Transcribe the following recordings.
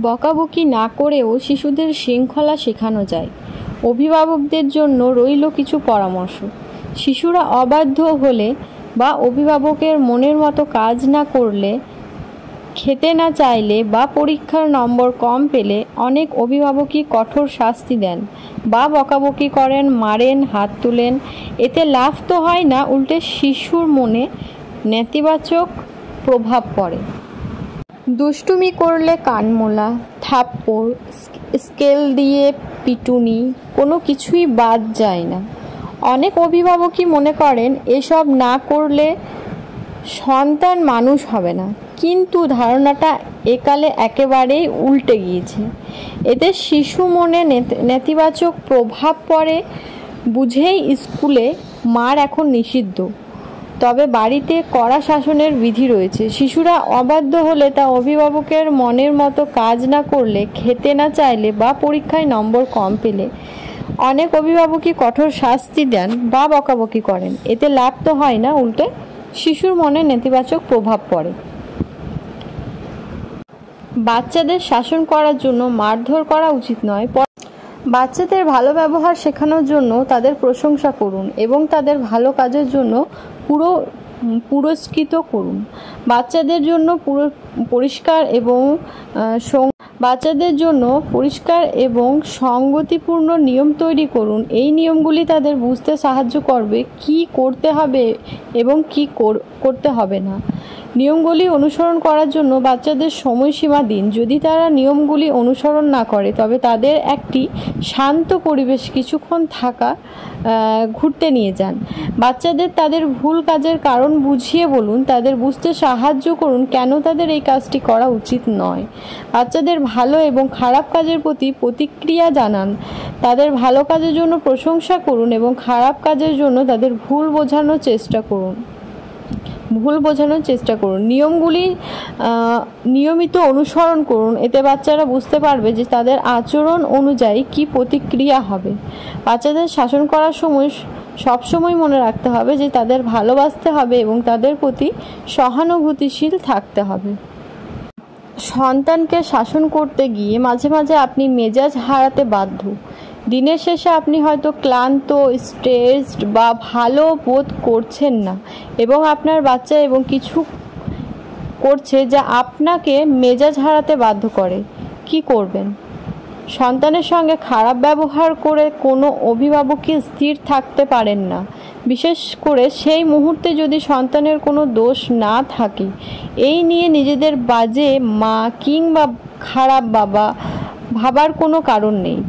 বকাবকি না করেও শিশুদের শৃঙ্খলা শেখানো যায়। অভিভাবকদের জন্য রইল কিছু পরামর্শ। শিশুরা অবাধ্য হলে বা অভিভাবকের মনের মতো কাজ না করলে, খেতে না চাইলে বা পরীক্ষার নম্বর কম পেলে অনেক অভিভাবকই কঠোর শাস্তি দেন বা বকাবকি করেন, মারেন, হাত তোলেন। এতে লাভ তো হয় না, উল্টে শিশুর মনে নেতিবাচক প্রভাব পড়ে। দুষ্টুমি করলে কানমোলা, থাপ্পড়, স্কেল দিয়ে পিটুনি, কোনো কিছুই বাদ যায় না। অনেক অভিভাবকই মনে করেন এসব না করলে সন্তান মানুষ হবে না, কিন্তু ধারণাটা একালে একেবারেই উল্টে গিয়েছে। এতে শিশু মনে নেতিবাচক প্রভাব পড়ে। বুঝেই স্কুলে মার এখন নিষিদ্ধ, তবে বাড়িতে কড়া শাসনের বিধি রয়েছে। শিশুরা অবাধ্য হলে, তা অভিভাবকের মনের মতো কাজ না করলে, খেতে না চাইলে বা পরীক্ষায় নম্বর কম পেলে অনেক অভিভাবকই কঠোর শাস্তি দেন বা বকাবকি করেন। এতে লাভ তো হয় না, উল্টে শিশুর মনে নেতিবাচক প্রভাব পড়ে। বাচ্চাদের শাসন করার জন্য মারধর করা উচিত নয়। বাচ্চাদের ভালো ব্যবহার শেখানোর জন্য তাদের প্রশংসা করুন এবং তাদের ভালো কাজের জন্য পুরস্কৃত করুন। বাচ্চাদের জন্য পরিষ্কার এবং সঙ্গতিপূর্ণ নিয়ম তৈরি করুন। এই নিয়মগুলি তাদের বুঝতে সাহায্য করবে কি করতে হবে এবং কি করতে হবে না। নিয়মগুলি অনুসরণ করার জন্য বাচ্চাদের সময়সীমা দিন। যদি তারা নিয়মগুলি অনুসরণ না করে, তবে তাদের একটি শান্ত পরিবেশ কিছুক্ষণ ঘুরতে নিয়ে যান। বাচ্চাদের তাদের ভুল কাজের কারণ বুঝিয়ে বলুন। তাদের বুঝতে সাহায্য করুন কেন তাদের এই কাজটি করা উচিত নয়। বাচ্চাদের ভালো এবং খারাপ কাজের প্রতি প্রতিক্রিয়া জানান। তাদের ভালো কাজের জন্য প্রশংসা করুন এবং খারাপ কাজের জন্য তাদের ভুল বোঝানোর চেষ্টা করুন। নিয়মগুলি নিয়মিত অনুসরণ করুন। এতে বাচ্চারা বুঝতে পারবে যে তাদের আচরণ অনুযায়ী কি প্রতিক্রিয়া হবে। বাচ্চাদের শাসন করার সময় সবসময় মনে রাখতে হবে যে তাদের ভালোবাসতে হবে এবং তাদের প্রতি সহানুভূতিশীল থাকতে হবে। সন্তানকে শাসন করতে গিয়ে মাঝে মাঝে আপনি মেজাজ হারাতে বাধ্য। দিনের শেষে আপনি হয়তো ক্লান্ত, স্ট্রেসড বা ভালো বোধ করছেন না এবং আপনার বাচ্চা এবং কিছু করছে যা আপনাকে মেজাজ হারাতে বাধ্য করে। কি করবেন? সন্তানের সঙ্গে খারাপ ব্যবহার করে কোনো অভিভাবকই স্থির থাকতে পারেন না, বিশেষ করে সেই মুহূর্তে যদি সন্তানের কোনো দোষ না থাকে। এই নিয়ে নিজেদের বাজে মা কিংবা খারাপ বাবা ভাবার কোনো কারণ নেই।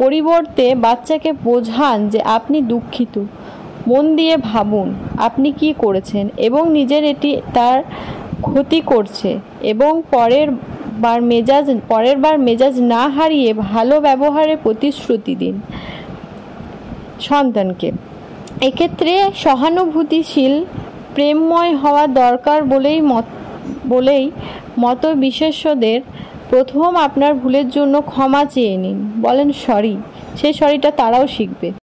পরিবর্তে বাচ্চাকে বোঝান যে আপনি দুঃখিত। মন দিয়ে ভাবুন আপনি কি করেছেন এবং নিজের এটি তার ক্ষতি করছে, এবং পরের বার মেজাজ না হারিয়ে ভালো ব্যবহারের প্রতিশ্রুতি দিন সন্তানকে। এক্ষেত্রে সহানুভূতিশীল, প্রেমময় হওয়া দরকার বলেই মত বিশেষজ্ঞদের প্রথম আপনার ভুলের জন্য ক্ষমা চেয়ে নিন, বলেন সরি। সেই সরিটা তারাও শিখবে।